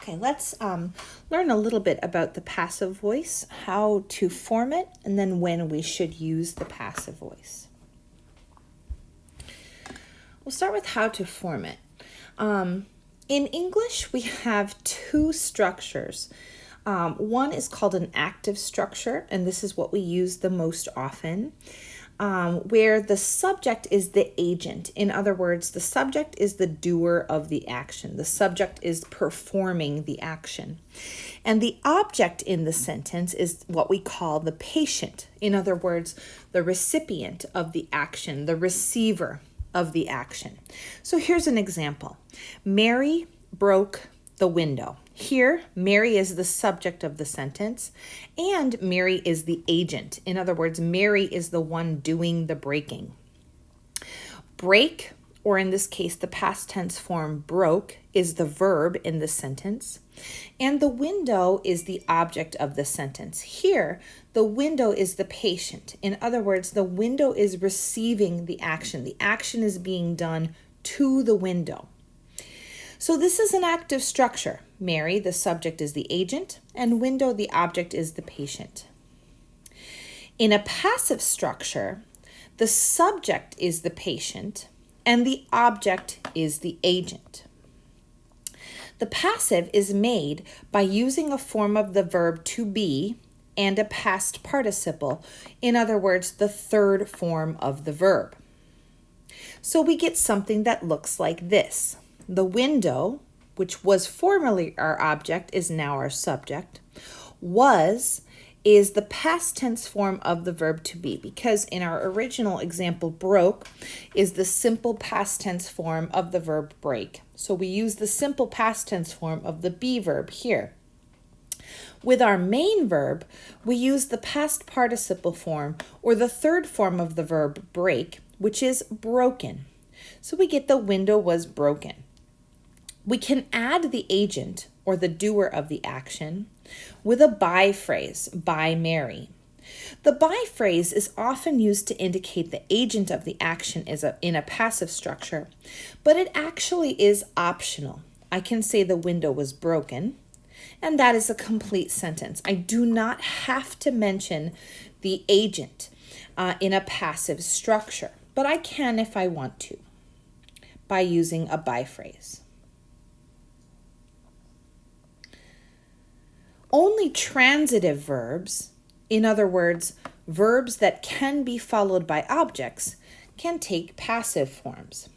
Okay, let's learn a little bit about the passive voice, how to form it, and then when we should use the passive voice. We'll start with how to form it. In English, we have two structures. One is called an active structure, and this is what we use the most often, where the subject is the agent. In other words, the subject is the doer of the action. The subject is performing the action. And the object in the sentence is what we call the patient. In other words, the recipient of the action, the receiver of the action. So here's an example. Mary broke the window. Here, Mary is the subject of the sentence, and Mary is the agent. In other words, Mary is the one doing the breaking. Break, or in this case, the past tense form broke, is the verb in the sentence, and the window is the object of the sentence. Here, the window is the patient. In other words, the window is receiving the action. The action is being done to the window. So this is an active structure. Mary, the subject, is the agent, and window, the object, is the patient. In a passive structure, the subject is the patient, and the object is the agent. The passive is made by using a form of the verb to be and a past participle. In other words, the third form of the verb. So we get something that looks like this. The window, which was formerly our object, is now our subject. Was is the past tense form of the verb to be, because in our original example, broke is the simple past tense form of the verb break. So we use the simple past tense form of the be verb here. With our main verb, we use the past participle form, or the third form of the verb break, which is broken. So we get the window was broken. We can add the agent, or the doer of the action, with a by phrase, by Mary. The by phrase is often used to indicate the agent of the action is in a passive structure, but it actually is optional. I can say the window was broken, and that is a complete sentence. I do not have to mention the agent in a passive structure, but I can if I want to, by using a by phrase. Only transitive verbs, in other words, verbs that can be followed by objects, can take passive forms.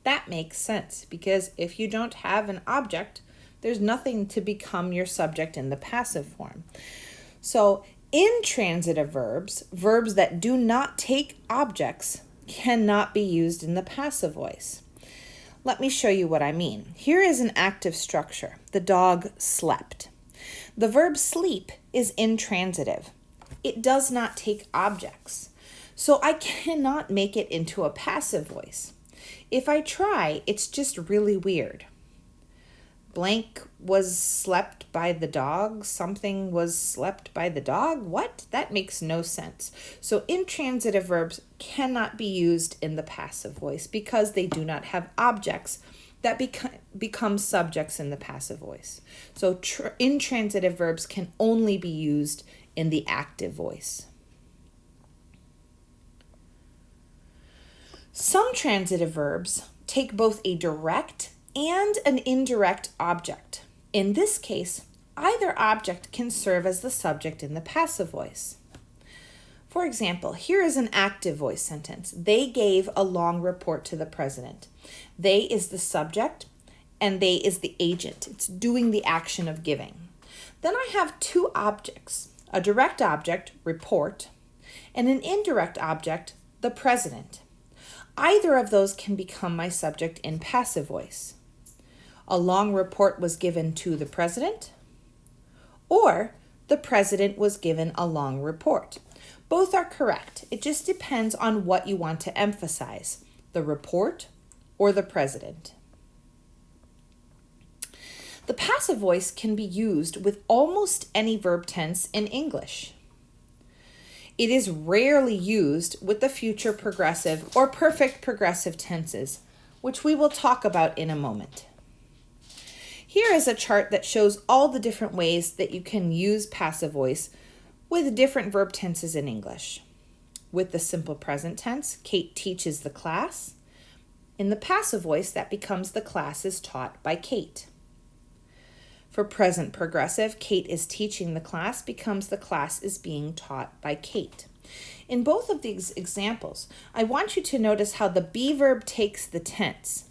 That makes sense, because if you don't have an object, there's nothing to become your subject in the passive form. So intransitive verbs, verbs that do not take objects, cannot be used in the passive voice. Let me show you what I mean. Here is an active structure. The dog slept. The verb sleep is intransitive. It does not take objects. So I cannot make it into a passive voice. If I try, it's just really weird. Blank was slept by the dog. Something was slept by the dog. What? That makes no sense. So intransitive verbs cannot be used in the passive voice because they do not have objects that become subjects in the passive voice. So intransitive verbs can only be used in the active voice. Some transitive verbs take both a direct and an indirect object. In this case, either object can serve as the subject in the passive voice. For example, here is an active voice sentence. They gave a long report to the president. They is the subject, and they is the agent. It's doing the action of giving. Then I have two objects, a direct object, report, and an indirect object, the president. Either of those can become my subject in passive voice. A long report was given to the president, or the president was given a long report. Both are correct. It just depends on what you want to emphasize, the report or the president. The passive voice can be used with almost any verb tense in English. It is rarely used with the future progressive or perfect progressive tenses, which we will talk about in a moment. Here is a chart that shows all the different ways that you can use passive voice with different verb tenses in English. With the simple present tense, Kate teaches the class. In the passive voice, that becomes the class is taught by Kate. For present progressive, Kate is teaching the class becomes the class is being taught by Kate. In both of these examples, I want you to notice how the be verb takes the tense.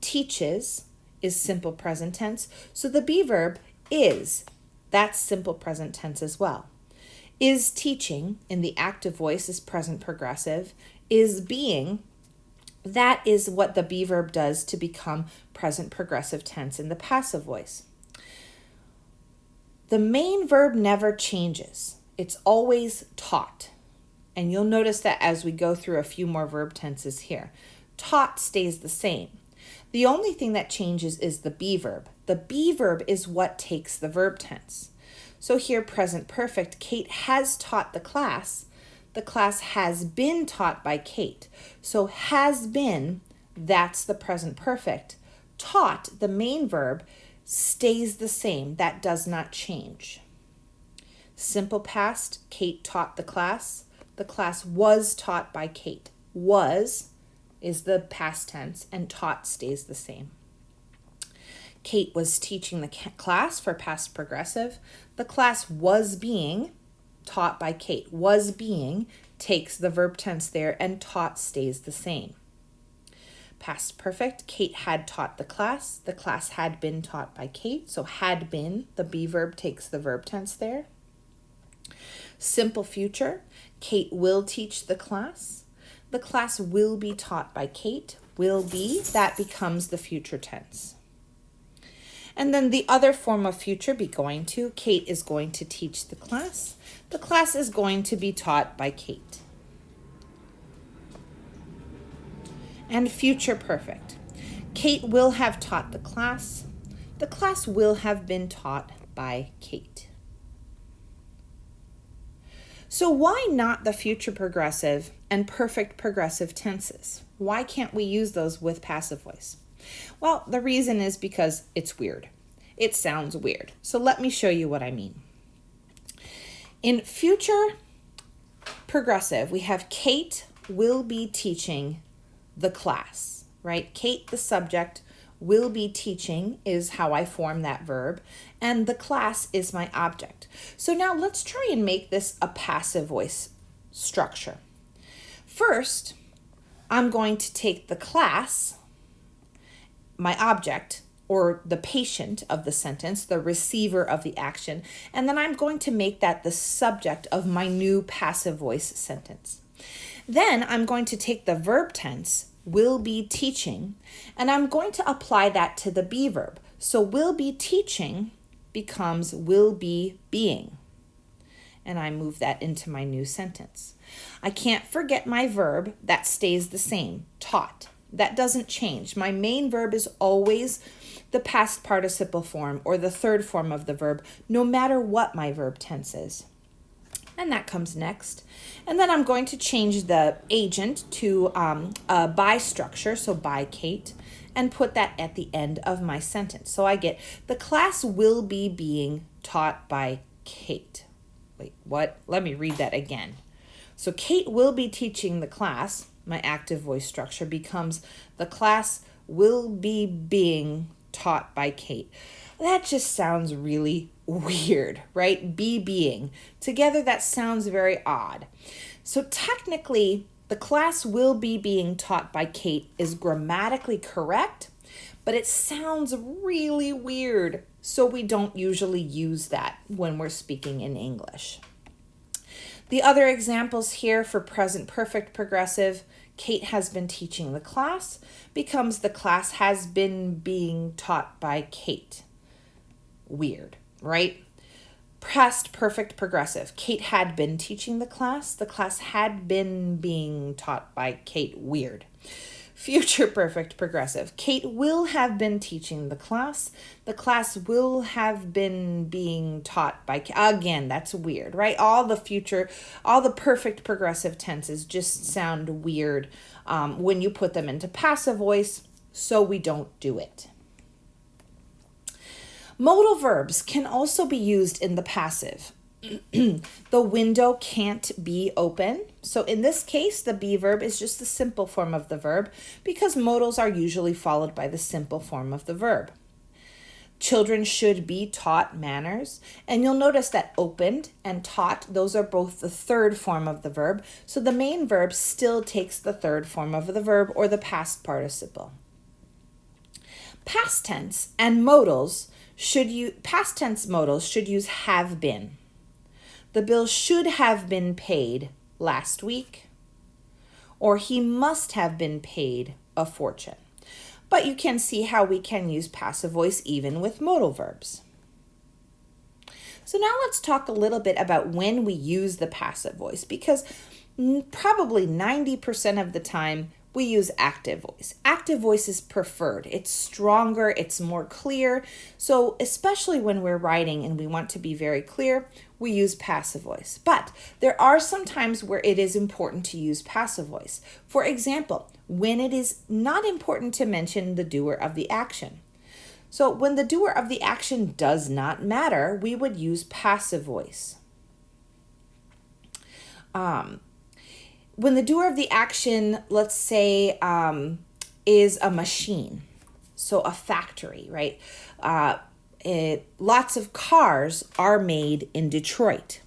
Teaches is simple present tense, so the be verb is, that's simple present tense as well. Is teaching in the active voice is present progressive. Is being, that is what the be verb does to become present progressive tense in the passive voice. The main verb never changes. It's always taught. And you'll notice that as we go through a few more verb tenses here. Taught stays the same. The only thing that changes is the be verb. The be verb is what takes the verb tense. So here, present perfect, Kate has taught the class. The class has been taught by Kate. So has been, that's the present perfect. Taught, the main verb, stays the same. That does not change. Simple past, Kate taught the class. The class was taught by Kate. Was is the past tense, and taught stays the same. Kate was teaching the class for past progressive. The class was being taught by Kate. Was being takes the verb tense there, and taught stays the same. Past perfect, Kate had taught the class. The class had been taught by Kate. So had been, the be verb takes the verb tense there. Simple future, Kate will teach the class. The class will be taught by Kate. Will be, that becomes the future tense. And then the other form of future be going to, Kate is going to teach the class. The class is going to be taught by Kate. And future perfect. Kate will have taught the class. The class will have been taught by Kate. So why not the future progressive and perfect progressive tenses? Why can't we use those with passive voice? Well, the reason is because it's weird. It sounds weird. So let me show you what I mean. In future progressive, we have Kate will be teaching the class, right? Kate, the subject, will be teaching is how I form that verb, and the class is my object. So now let's try and make this a passive voice structure. First, I'm going to take the class, my object, or the patient of the sentence, the receiver of the action, and then I'm going to make that the subject of my new passive voice sentence. Then I'm going to take the verb tense, will be teaching, and I'm going to apply that to the be verb. So will be teaching becomes will be being. And I move that into my new sentence. I can't forget my verb, that stays the same, taught. That doesn't change. My main verb is always the past participle form or the third form of the verb, no matter what my verb tense is. And that comes next. And then I'm going to change the agent to a by structure, so by Kate, and put that at the end of my sentence. So I get the class will be being taught by Kate. Wait, what? Let me read that again. So Kate will be teaching the class. My active voice structure becomes the class will be being taught by Kate. That just sounds really weird, right? Be being. Together that sounds very odd. So technically, the class will be being taught by Kate is grammatically correct, but it sounds really weird. So we don't usually use that when we're speaking in English. The other examples here for present perfect progressive, Kate has been teaching the class, becomes the class has been being taught by Kate. Weird, right? Past perfect progressive. Kate had been teaching the class had been being taught by Kate. Weird. Future perfect progressive. Kate will have been teaching the class will have been being taught by Kate. Again, that's weird, right? All the perfect progressive tenses just sound weird when you put them into passive voice, so we don't do it. Modal verbs can also be used in the passive. The window can't be open. So in this case, the be verb is just the simple form of the verb because modals are usually followed by the simple form of the verb. Children should be taught manners. And you'll notice that opened and taught, those are both the third form of the verb. So the main verb still takes the third form of the verb or the past participle. Past tense modals should use have been. The bill should have been paid last week, or he must have been paid a fortune. But you can see how we can use passive voice even with modal verbs. So now let's talk a little bit about when we use the passive voice, because probably 90% of the time we use active voice. Active voice is preferred. It's stronger, it's more clear. So especially when we're writing and we want to be very clear, we use passive voice. But there are some times where it is important to use passive voice. For example, when it is not important to mention the doer of the action. So when the doer of the action does not matter, we would use passive voice. When the doer of the action, let's say, is a machine, so a factory, right? Lots of cars are made in Detroit.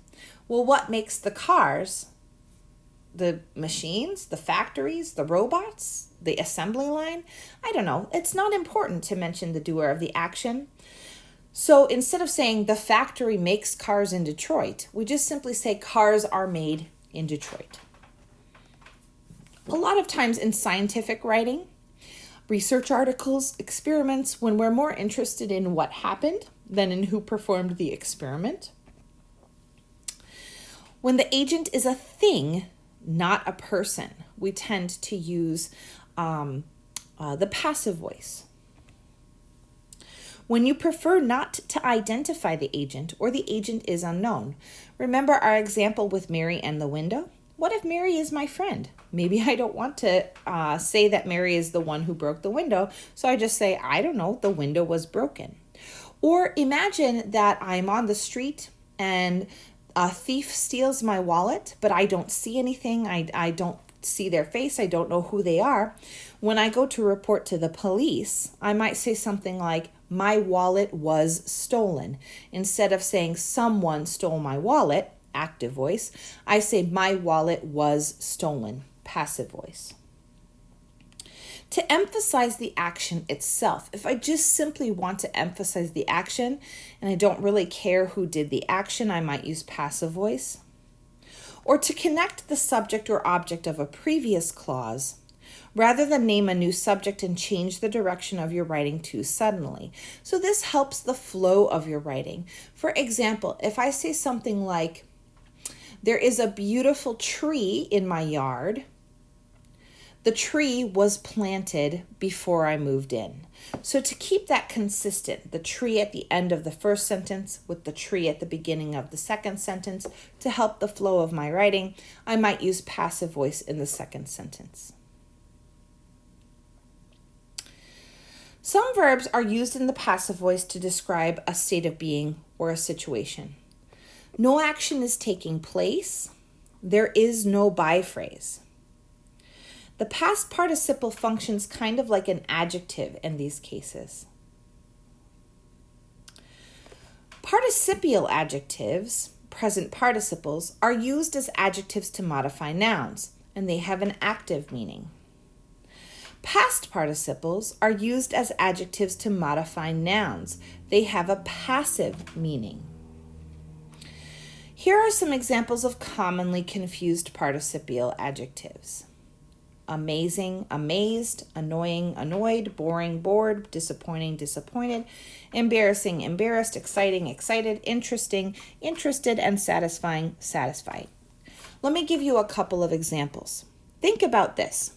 Well, what makes the cars? The machines, the factories, the robots, the assembly line? I don't know. It's not important to mention the doer of the action. So instead of saying the factory makes cars in Detroit, we just simply say cars are made in Detroit. A lot of times in scientific writing, research articles, experiments, when we're more interested in what happened than in who performed the experiment. When the agent is a thing, not a person, we tend to use the passive voice. When you prefer not to identify the agent or the agent is unknown. Remember our example with Mary and the window? What if Mary is my friend? Maybe I don't want to say that Mary is the one who broke the window, so I just say, I don't know, the window was broken. Or imagine that I'm on the street and a thief steals my wallet, but I don't see anything. I don't see their face. I don't know who they are. When I go to report to the police, I might say something like, my wallet was stolen. Instead of saying someone stole my wallet, active voice, I say my wallet was stolen, passive voice. To emphasize the action itself, if I just simply want to emphasize the action and I don't really care who did the action, I might use passive voice. Or to connect the subject or object of a previous clause, rather than name a new subject and change the direction of your writing too suddenly. So this helps the flow of your writing. For example, if I say something like, there is a beautiful tree in my yard. The tree was planted before I moved in. So to keep that consistent, the tree at the end of the first sentence with the tree at the beginning of the second sentence, to help the flow of my writing, I might use passive voice in the second sentence. Some verbs are used in the passive voice to describe a state of being or a situation. No action is taking place. There is no by phrase. The past participle functions kind of like an adjective in these cases. Participial adjectives, present participles, are used as adjectives to modify nouns, and they have an active meaning. Past participles are used as adjectives to modify nouns. They have a passive meaning. Here are some examples of commonly confused participial adjectives. Amazing, amazed, annoying, annoyed, boring, bored, disappointing, disappointed, embarrassing, embarrassed, exciting, excited, interesting, interested, and satisfying, satisfied. Let me give you a couple of examples. Think about this.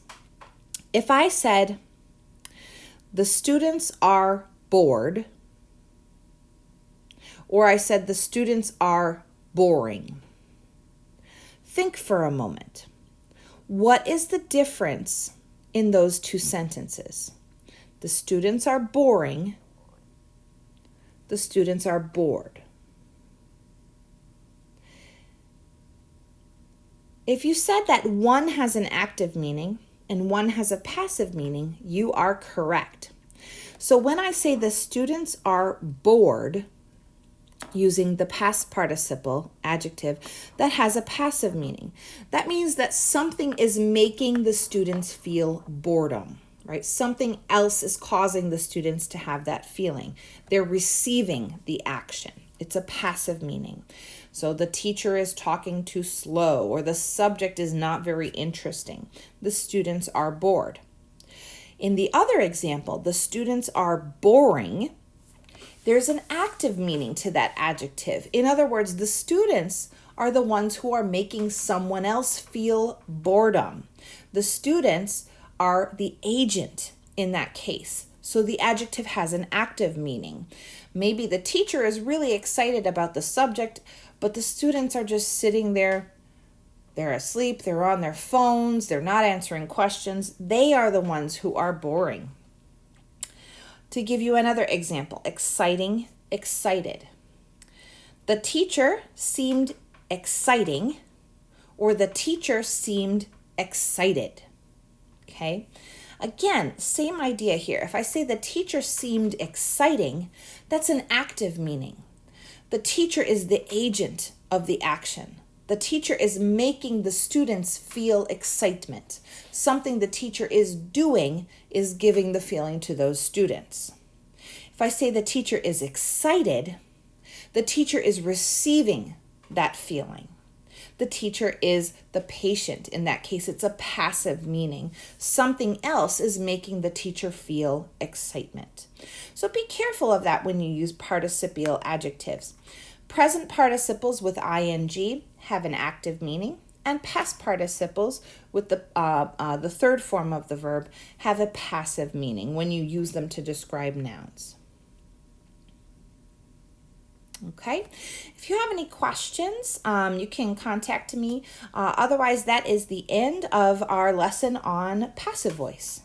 If I said, the students are bored, or I said the students are boring. Think for a moment. What is the difference in those two sentences? The students are boring. The students are bored. If you said that one has an active meaning and one has a passive meaning, you are correct. So when I say the students are bored, using the past participle adjective, that has a passive meaning. That means that something is making the students feel boredom, right? Something else is causing the students to have that feeling. They're receiving the action. It's a passive meaning. So the teacher is talking too slow, or the subject is not very interesting. The students are bored. In the other example, the students are boring. There's an active meaning to that adjective. In other words, the students are the ones who are making someone else feel boredom. The students are the agent in that case. So the adjective has an active meaning. Maybe the teacher is really excited about the subject, but the students are just sitting there. They're asleep, they're on their phones, they're not answering questions. They are the ones who are boring. To give you another example, exciting, excited. The teacher seemed exciting, or the teacher seemed excited. Okay? Again, same idea here. If I say the teacher seemed exciting, that's an active meaning. The teacher is the agent of the action. The teacher is making the students feel excitement. Something the teacher is doing is giving the feeling to those students. If I say the teacher is excited, the teacher is receiving that feeling. The teacher is the patient. In that case, it's a passive meaning. Something else is making the teacher feel excitement. So be careful of that when you use participial adjectives. Present participles with ing have an active meaning, and past participles with the third form of the verb have a passive meaning when you use them to describe nouns. Okay, if you have any questions, you can contact me. Otherwise, that is the end of our lesson on passive voice.